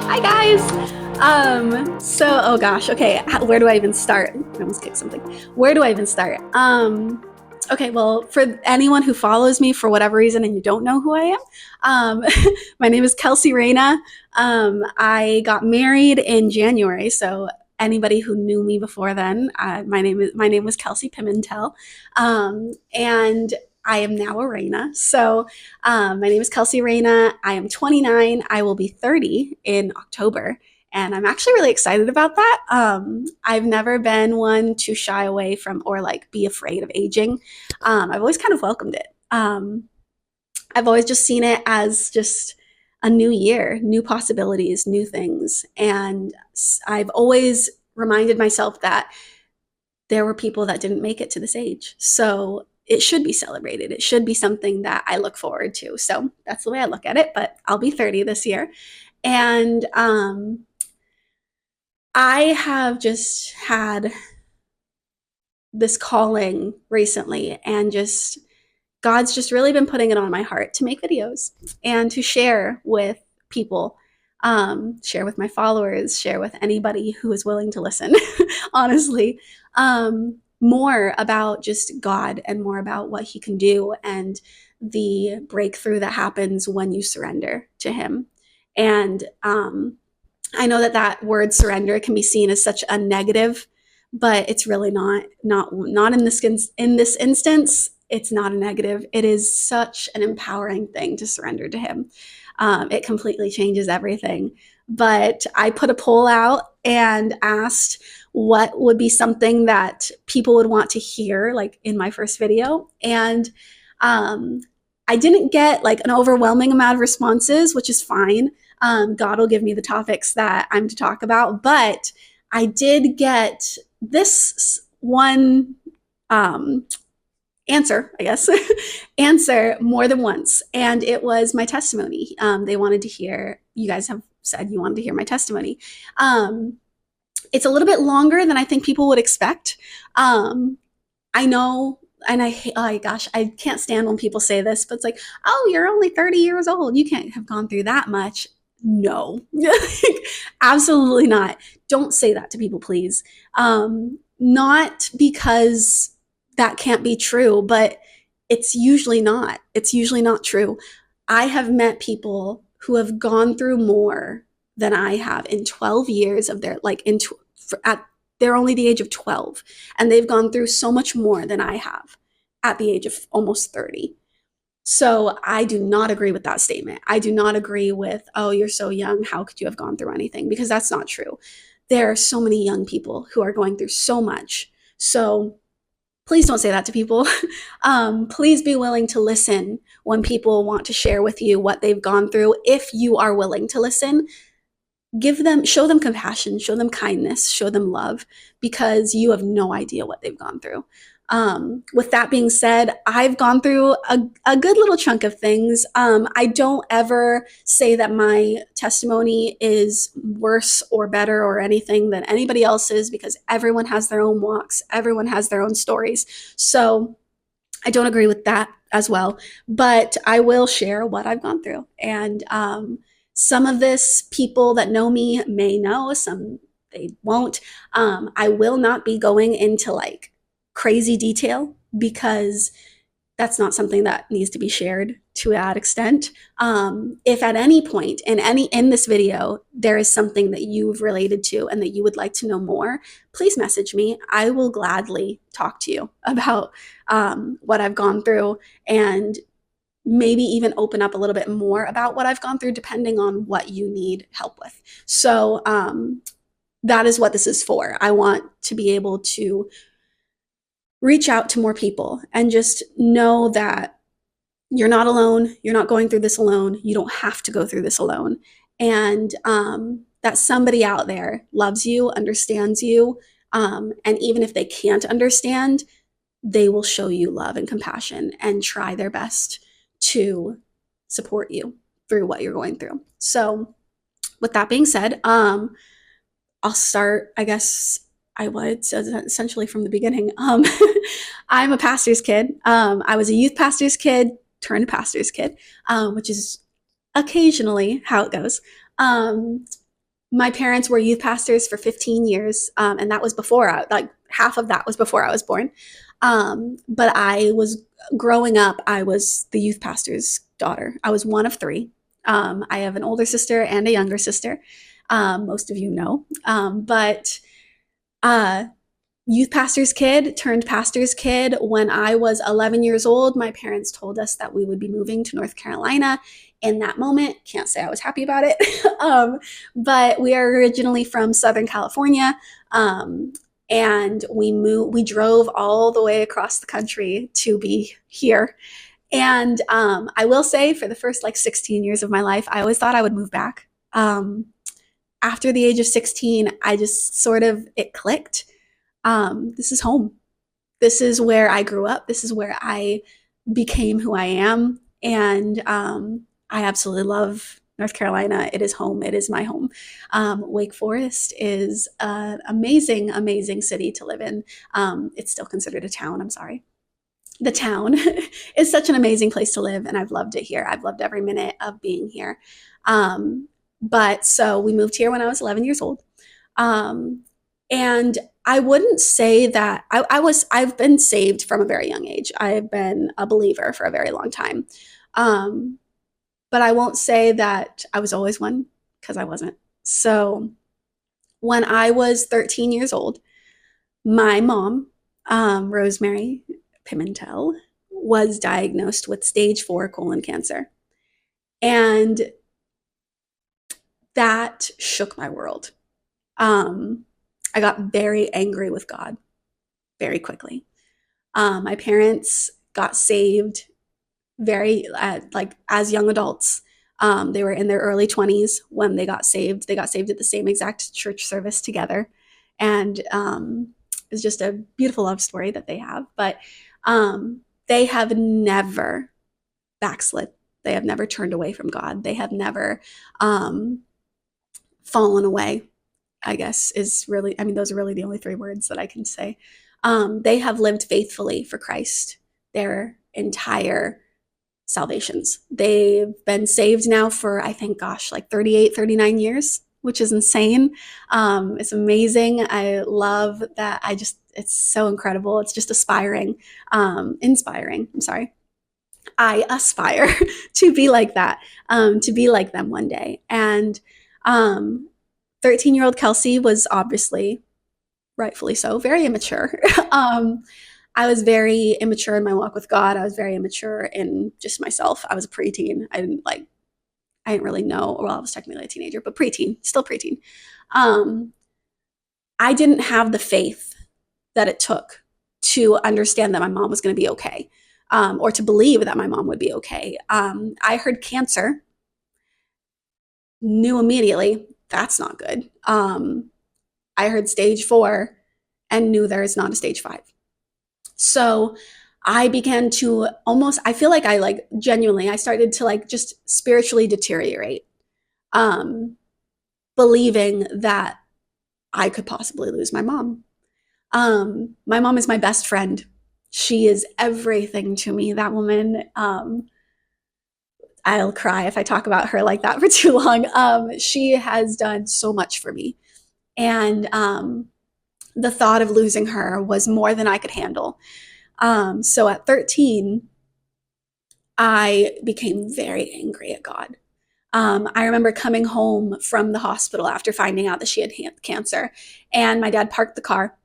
Hi guys. Oh gosh, okay, where do I even start? I almost kicked something. Where do I even start? Okay, well, for anyone who follows me for whatever reason and you don't know who I am, my name is Kelsey Reyna. I got married in January, so anybody who knew me before then, my name was Kelsey Pimentel, and I am now a Reyna. So my name is Kelsey Reyna. I am 29. I will be 30 in October. And I'm actually really excited about that. I've never been one to shy away from or like be afraid of aging. I've always kind of welcomed it. I've always just seen it as just a new year, new possibilities, new things. And I've always reminded myself that there were people that didn't make it to this age. So it should be celebrated. It should be something that I look forward to. So that's the way I look at it. But I'll be 30 this year. And I have just had this calling recently, and just God's just really been putting it on my heart to make videos and to share with people, share with my followers, share with anybody who is willing to listen, honestly, more about just God and more about what He can do and the breakthrough that happens when you surrender to Him. And I know that that word surrender can be seen as such a negative, but it's really not in this instance. It's not a negative. It is such an empowering thing to surrender to Him. It completely changes everything. But I put a poll out and asked what would be something that people would want to hear, like in my first video. And I didn't get like an overwhelming amount of responses, which is fine. God will give me the topics that I'm to talk about. But I did get this one answer, I guess, answer more than once. And it was my testimony. They wanted to hear, you guys have said you wanted to hear my testimony. It's a little bit longer than I think people would expect. I know, and oh gosh, I can't stand when people say this, but it's like, oh, you're only 30 years old. You can't have gone through that much. No, absolutely not. Don't say that to people, please. Not because that can't be true, but it's usually not. It's usually not true. I have met people who have gone through more than I have in 12 years of their, like, they're only the age of 12, and they've gone through so much more than I have at the age of almost 30. So I do not agree with that statement. I do not agree with, oh, you're so young, how could you have gone through anything? Because that's not true. There are so many young people who are going through so much. So please don't say that to people. Please be willing to listen when people want to share with you what they've gone through. If you are willing to listen, show them compassion, show them kindness, show them love, because you have no idea what they've gone through. With that being said, I've gone through a good little chunk of things. I don't ever say that my testimony is worse or better or anything than anybody else's, because everyone has their own walks, everyone has their own stories. So I don't agree with that as well, but I will share what I've gone through. And some of this people that know me may know, some they won't. I will not be going into like crazy detail, because that's not something that needs to be shared to that extent. If at any point in this video there is something that you've related to and that you would like to know more, please message me. I will gladly talk to you about what I've gone through, and maybe even open up a little bit more about what I've gone through, depending on what you need help with. So that is what this is for. I want to be able to reach out to more people and just know that you're not alone. You're not going through this alone. You don't have to go through this alone. And that somebody out there loves you, understands you. And even if they can't understand, they will show you love and compassion and try their best to support you through what you're going through. So with that being said, I'll start, I guess, I would essentially from the beginning. I'm a pastor's kid. I was a youth pastor's kid turned pastor's kid, which is occasionally how it goes. My parents were youth pastors for 15 years, and that was before like half of that was before I was born. But I was growing up, I was the youth pastor's daughter. I was one of three. I have an older sister and a younger sister. Most of you know, but uh, youth pastor's kid turned pastor's kid. When I was 11 years old, my parents told us that we would be moving to North Carolina. In that moment, can't say I was happy about it, but we are originally from Southern California, and we drove all the way across the country to be here. And I will say, for the first like 16 years of my life, I always thought I would move back. After the age of 16, I just sort of, it clicked. This is home. This is where I grew up. This is where I became who I am. And I absolutely love North Carolina. It is home. It is my home. Wake Forest is an amazing, amazing city to live in. It's still considered a town. I'm sorry. The town is such an amazing place to live, and I've loved it here. I've loved every minute of being here. But so we moved here when I was 11 years old. And I wouldn't say that I've been saved from a very young age. I've been a believer for a very long time. But I won't say that I was always one, because I wasn't. So when I was 13 years old, my mom, Rosemary Pimentel, was diagnosed with stage 4 colon cancer. And that shook my world. I got very angry with God very quickly. My parents got saved very like as young adults. They were in their early 20s when they got saved. They got saved at the same exact church service together. And it's just a beautiful love story that they have. But they have never backslid. They have never turned away from God. They have never fallen away, I guess, is really, I mean, those are really the only 3 words that I can say. They have lived faithfully for Christ their entire salvations. They've been saved now for, I think, gosh, like 38, 39 years, which is insane. It's amazing. I love that. It's so incredible. It's just inspiring. I'm sorry. I aspire to be like that, to be like them one day. And 13-year-old Kelsey was obviously, rightfully so, very immature. I was very immature in my walk with God. I was very immature in just myself. I was a preteen. I didn't really know, well, I was technically a teenager, but preteen, still preteen. I didn't have the faith that it took to understand that my mom was going to be okay, or to believe that my mom would be okay. I heard cancer, knew immediately that's not good. I heard stage 4 and knew there is not a stage 5. So I began to I feel like I genuinely, I started to just spiritually deteriorate, believing that I could possibly lose my mom. My mom is my best friend. She is everything to me. That woman, I'll cry if I talk about her like that for too long. She has done so much for me. And the thought of losing her was more than I could handle. So at 13, I became very angry at God. I remember coming home from the hospital after finding out that she had cancer, and my dad parked the car.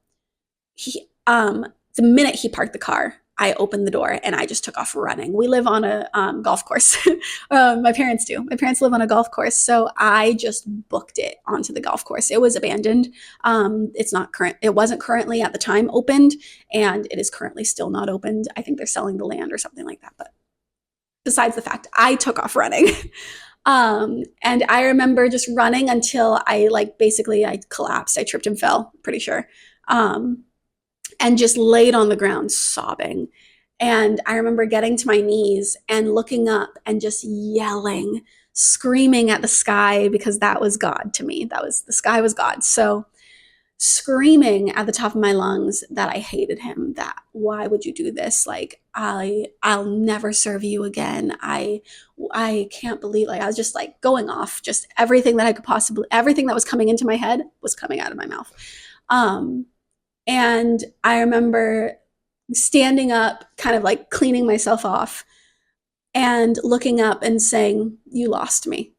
The minute he parked the car, I opened the door and I just took off running. We live on a golf course. My parents do. My parents live on a golf course. So I just booked it onto the golf course. It was abandoned. It wasn't currently at the time opened, and it is currently still not opened. I think they're selling the land or something like that. But besides the fact, I took off running. And I remember just running until I collapsed. I tripped and fell, pretty sure. And just laid on the ground sobbing. And I remember getting to my knees and looking up and just yelling, screaming at the sky, because that was God to me. The sky was God. So screaming at the top of my lungs that I hated him, that why would you do this? Like, I'll never serve you again. I can't believe, like, I was just like going off, just everything that I could possibly, everything that was coming into my head was coming out of my mouth. Um, and I remember standing up, kind of like cleaning myself off and looking up and saying, "You lost me,"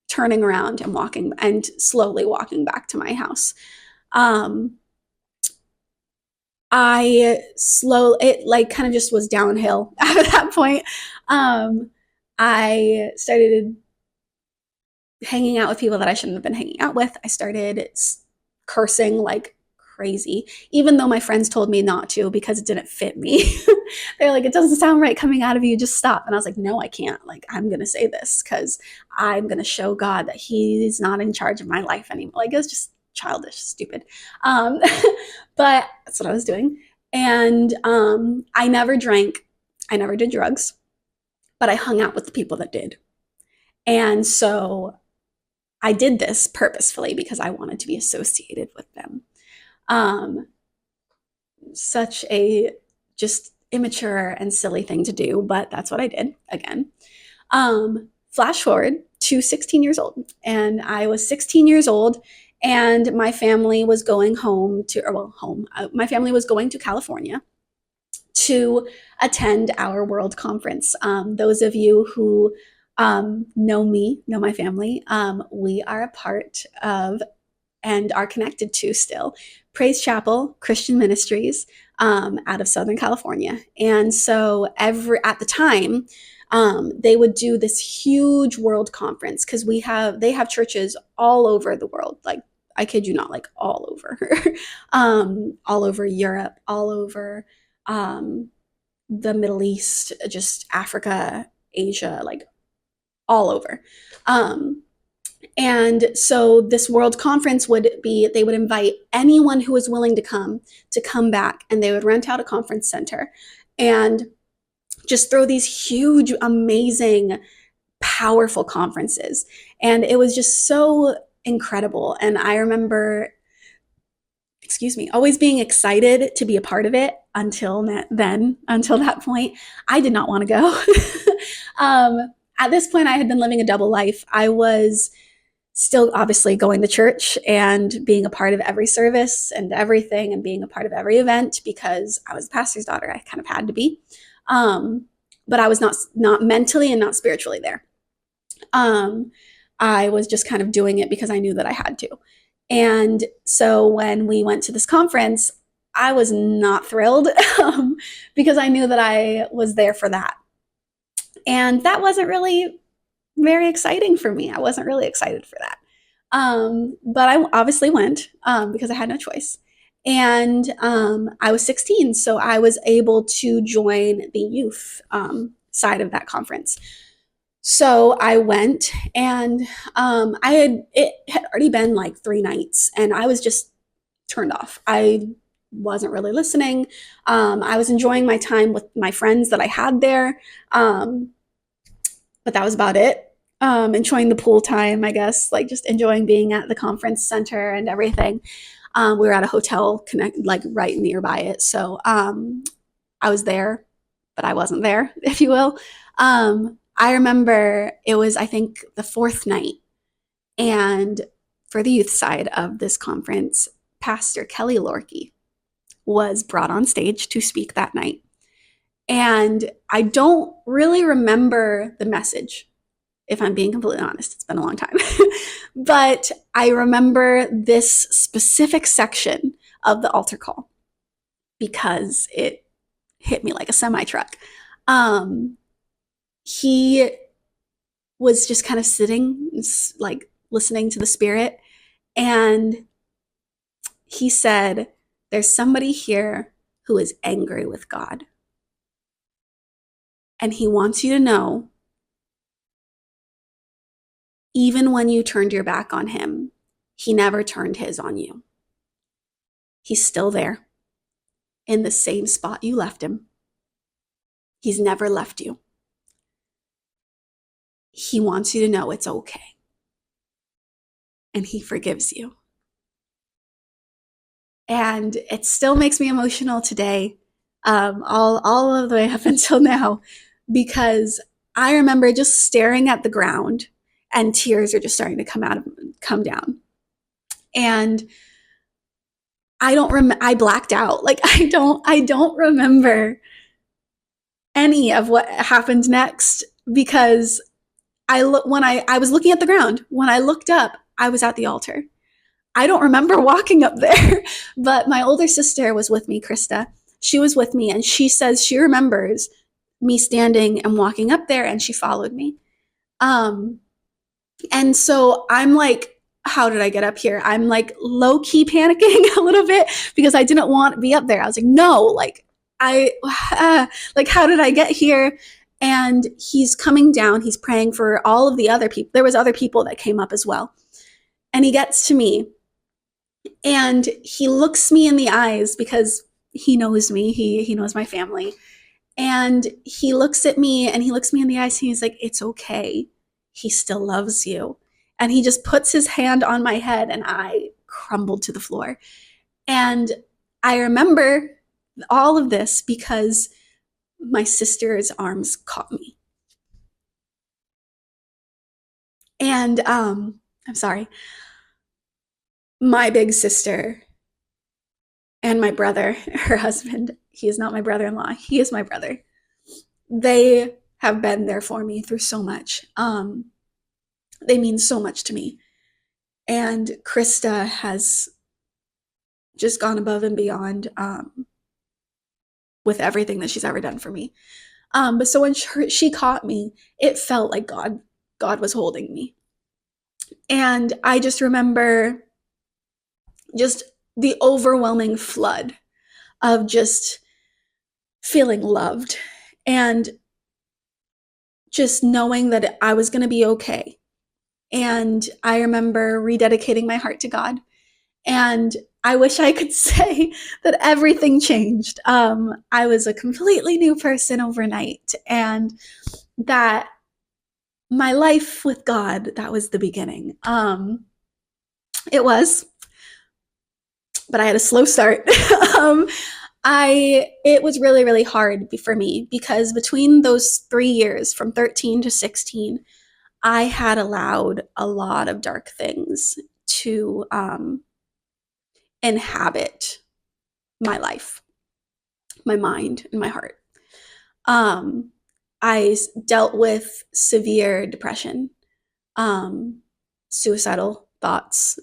turning around and walking and slowly walking back to my house. Um, it like kind of just was downhill after that point. I started hanging out with people that I shouldn't have been hanging out with. I started cursing like crazy, even though my friends told me not to because it didn't fit me. They're like, it doesn't sound right coming out of you, just stop. And I was like, no, I can't. Like, I'm going to say this because I'm going to show God that he's not in charge of my life anymore. Like, it was just childish, stupid. Um, but that's what I was doing. And I never drank, I never did drugs, but I hung out with the people that did. And so I did this purposefully because I wanted to be associated with them. Um, Such a just immature and silly thing to do, but that's what I did again. Flash forward to 16 years old, and I was 16 years old, and my family was going home to, or well, home. My family was going to California to attend our world conference. Those of you who know me, know my family, we are a part of and are connected to still Praise Chapel Christian Ministries out of Southern California. And so at the time, they would do this huge world conference because they have churches all over the world, like I kid you not, like all over, all over Europe, all over the Middle East, just Africa, Asia, like all over. And so this world conference they would invite anyone who was willing to come back, and they would rent out a conference center and just throw these huge, amazing, powerful conferences. And it was just so incredible. And I remember, always being excited to be a part of it until that point. I did not want to go. At this point, I had been living a double life. I was still obviously going to church and being a part of every service and everything and being a part of every event because I was a pastor's daughter. I kind of had to be. But I was not mentally and not spiritually there. I was just kind of doing it because I knew that I had to. And so when we went to this conference, I was not thrilled because I knew that I was there for that. And that wasn't really very exciting for me. I wasn't really excited for that. But I obviously went because I had no choice. And I was 16, so I was able to join the youth side of that conference. So I went, and it had already been like 3 nights, and I was just turned off. I wasn't really listening. I was enjoying my time with my friends that I had there, but that was about it. Enjoying the pool time, I guess, like just enjoying being at the conference center and everything. We were at a hotel like right nearby it, so I was there, but I wasn't there, if you will. I remember it was, I think, the 4th night, and for the youth side of this conference, Pastor Kelly Lorkey was brought on stage to speak that night. And I don't really remember the message, if I'm being completely honest. It's been a long time. But I remember this specific section of the altar call because it hit me like a semi-truck. He was just kind of sitting, like listening to the Spirit, and he said, "There's somebody here who is angry with God. And he wants you to know, even when you turned your back on him, he never turned his on you. He's still there in the same spot you left him. He's never left you. He wants you to know it's okay. And he forgives you." And it still makes me emotional today, all of the way up until now, because I remember just staring at the ground and tears are just starting to come down. And I blacked out. Like I don't remember any of what happened next because when I was looking at the ground. When I looked up, I was at the altar. I don't remember walking up there, but my older sister was with me, Krista. She was with me, and she says she remembers me standing and walking up there, and she followed me. Um, and so I'm like, how did I get up here? I'm like low key panicking a little bit because I didn't want to be up there. I was like, no, like like, how did I get here? And he's coming down. He's praying for all of the other people. There was other people that came up as well. And he gets to me and he looks me in the eyes because he knows me. He knows my family. And he looks at me and he looks me in the eyes and he's like, it's okay. He still loves you. And he just puts his hand on my head and I crumbled to the floor. And I remember all of this because my sister's arms caught me. And I'm sorry, my big sister and my brother, her husband, he is not my brother-in-law, he is my brother. They have been there for me through so much. They mean so much to me. And Krista has just gone above and beyond with everything that she's ever done for me. But so when she caught me, it felt like God was holding me. And I just remember just the overwhelming flood of just feeling loved and just knowing that I was going to be okay. And I remember rededicating my heart to God. And I wish I could say that everything changed. I was a completely new person overnight, and that my life with God, that was the beginning. It was, but I had a slow start. It was really, really hard for me because between those 3 years, from 13 to 16, I had allowed a lot of dark things to inhabit my life, my mind, and my heart. I dealt with severe depression, suicidal thoughts,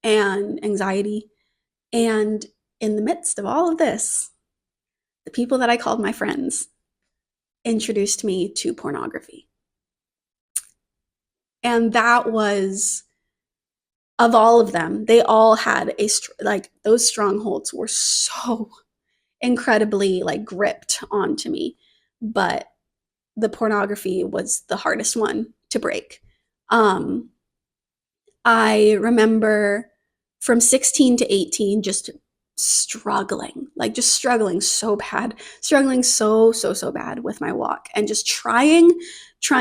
and anxiety. And in the midst of all of this, the people that I called my friends introduced me to pornography. And that was, of all of them, they all had those strongholds were so incredibly gripped onto me. But the pornography was the hardest one to break. I remember from 16 to 18 just struggling so bad, struggling so bad with my walk, and just trying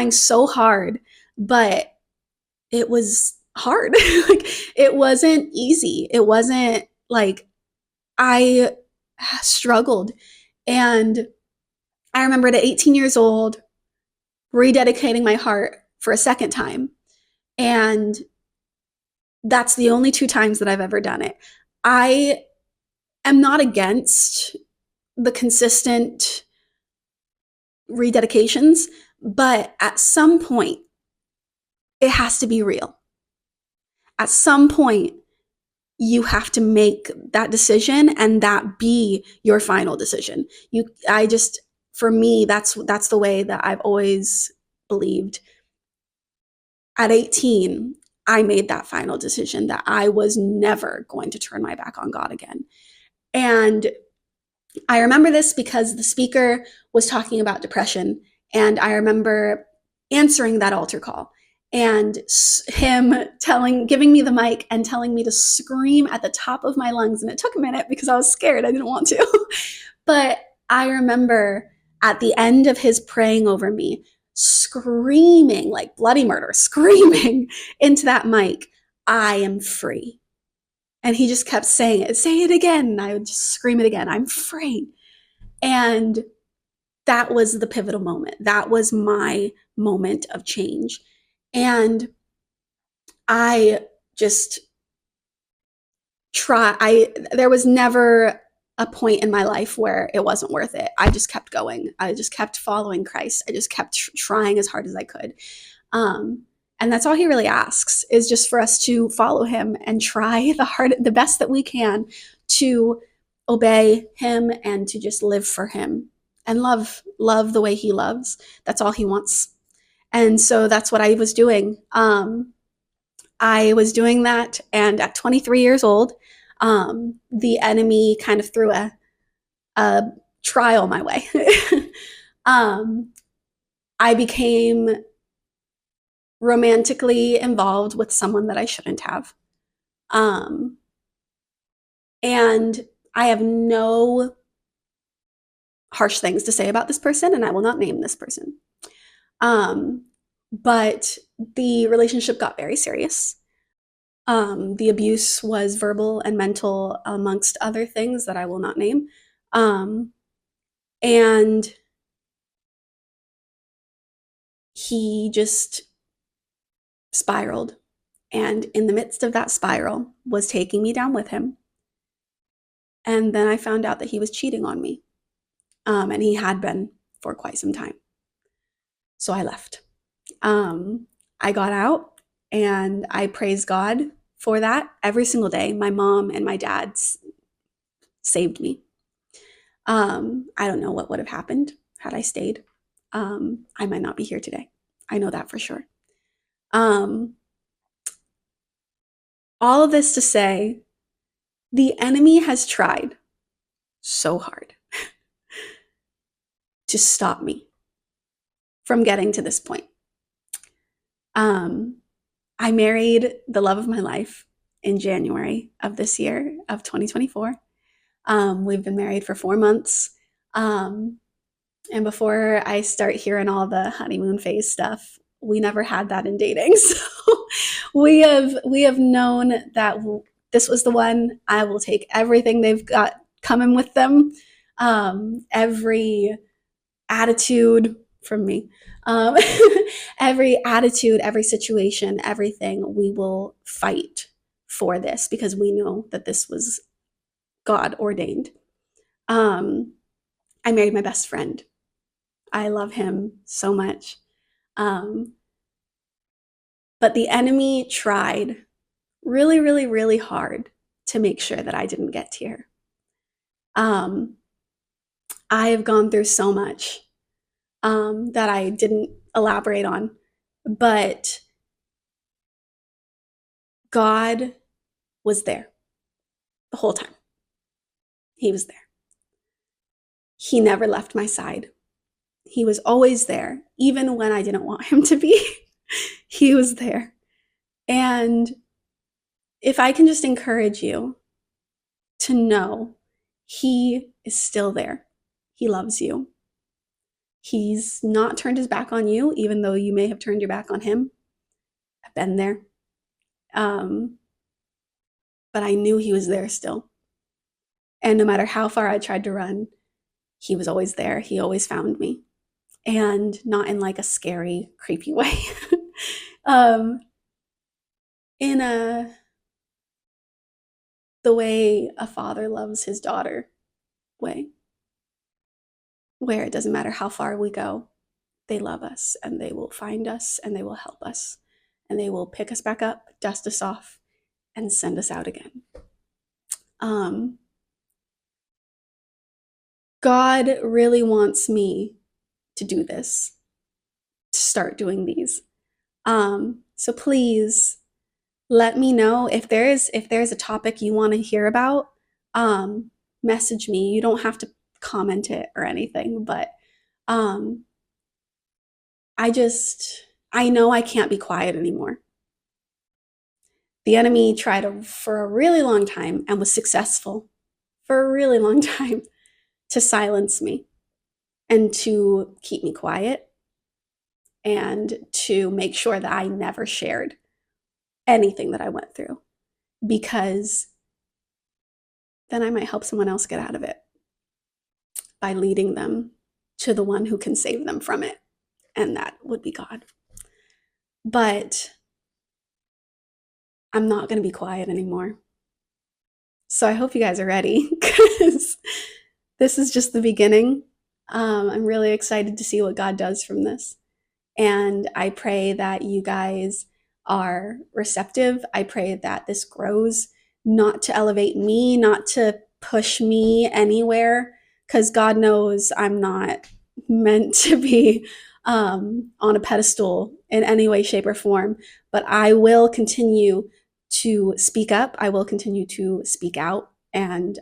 so hard, but it was hard. It wasn't easy. It wasn't I struggled. And I remember at 18 years old, rededicating my heart for a second time. And that's the only 2 times that I've ever done it. I am not against the consistent rededications, but at some point, it has to be real. At some point, you have to make that decision and that be your final decision. For me, that's the way that I've always believed. At 18, I made that final decision that I was never going to turn my back on God again. And I remember this because the speaker was talking about depression, and I remember answering that altar call and him giving me the mic and telling me to scream at the top of my lungs. And it took a minute because I was scared. I didn't want to. But I remember at the end of his praying over me, screaming like bloody murder, screaming into that mic, I am free. And he just kept saying it, say it again. And I would just scream it again. I'm afraid. And that was the pivotal moment. That was my moment of change. And I just there was never a point in my life where it wasn't worth it. I just kept going. I just kept following Christ. I just kept trying as hard as I could. And that's all he really asks, is just for us to follow him and try the best that we can to obey him and to just live for him and love the way he loves. That's all he wants. And so that's what I was doing. I was doing that, and at 23 years old, the enemy kind of threw a trial my way. I became romantically involved with someone that I shouldn't have. And I have no harsh things to say about this person, and I will not name this person. But the relationship got very serious. The abuse was verbal and mental, amongst other things that I will not name. And he just spiraled. And in the midst of that spiral was taking me down with him. And then I found out that he was cheating on me. And he had been for quite some time. So I left. I got out, and I praise God for that every single day. My mom and my dad saved me. I don't know what would have happened had I stayed. I might not be here today. I know that for sure. All of this to say, the enemy has tried so hard to stop me from getting to this point. I married the love of my life in January of this year, of 2024. We've been married for 4 months. And before I start hearing all the honeymoon phase stuff, we never had that in dating. So we have known that this was the one. I will take everything they've got coming with them. Every attitude from me, every attitude, every situation, everything, we will fight for this because we know that this was God ordained. I married my best friend. I love him so much. But the enemy tried really, really, really hard to make sure that I didn't get here. I have gone through so much that I didn't elaborate on, but God was there the whole time. He was there. He never left my side. He was always there, even when I didn't want him to be. He was there. And if I can just encourage you to know, he is still there. He loves you. He's not turned his back on you, even though you may have turned your back on him. I've been there. But I knew he was there still. And no matter how far I tried to run, he was always there. He always found me. And not in like a scary, creepy way. In the way a father loves his daughter way, where it doesn't matter how far we go, they love us and they will find us and they will help us and they will pick us back up, dust us off, and send us out again. God really wants me to do this, to start doing these. So please let me know if there's a topic you want to hear about. Message me. You don't have to comment it or anything, but I know I can't be quiet anymore. The enemy tried for a really long time and was successful for a really long time to silence me and to keep me quiet and to make sure that I never shared anything that I went through, because then I might help someone else get out of it by leading them to the one who can save them from it. And that would be God. But I'm not going to be quiet anymore. So I hope you guys are ready, because this is just the beginning. I'm really excited to see what God does from this. And I pray that you guys are receptive. I pray that this grows, not to elevate me, not to push me anywhere, because God knows I'm not meant to be on a pedestal in any way, shape, or form. But I will continue to speak up. I will continue to speak out. And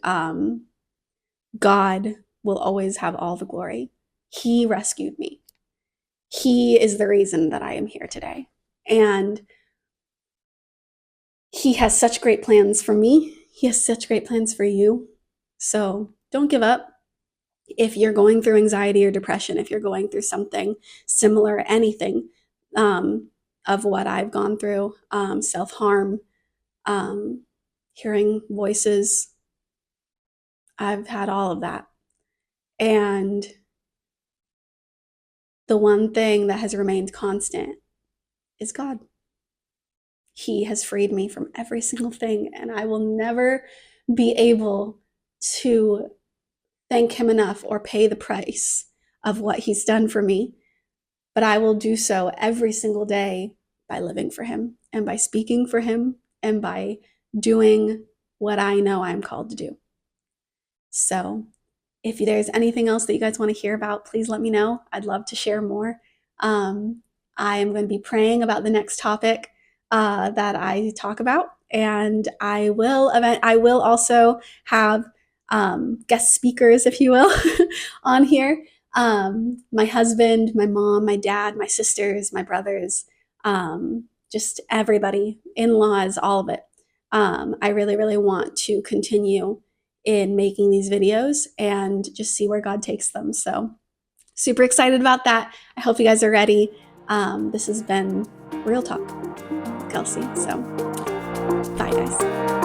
God will always have all the glory. He rescued me. He is the reason that I am here today. And He has such great plans for me. He has such great plans for you. So don't give up. If you're going through anxiety or depression, if you're going through something similar, anything of what I've gone through, self-harm, hearing voices, I've had all of that. And the one thing that has remained constant is God. He has freed me from every single thing, and I will never be able to thank Him enough or pay the price of what He's done for me. But I will do so every single day by living for Him and by speaking for Him and by doing what I know I'm called to do. So if there's anything else that you guys want to hear about, please let me know. I'd love to share more. I am going to be praying about the next topic that I talk about, and I will also have guest speakers, if you will, on here. My husband, my mom, my dad, my sisters, my brothers, just everybody, in-laws, all of it. I really, really want to continue in making these videos and just see where God takes them. So super excited about that. I hope you guys are ready. This has been Real Talk, Kelsey. So bye, guys.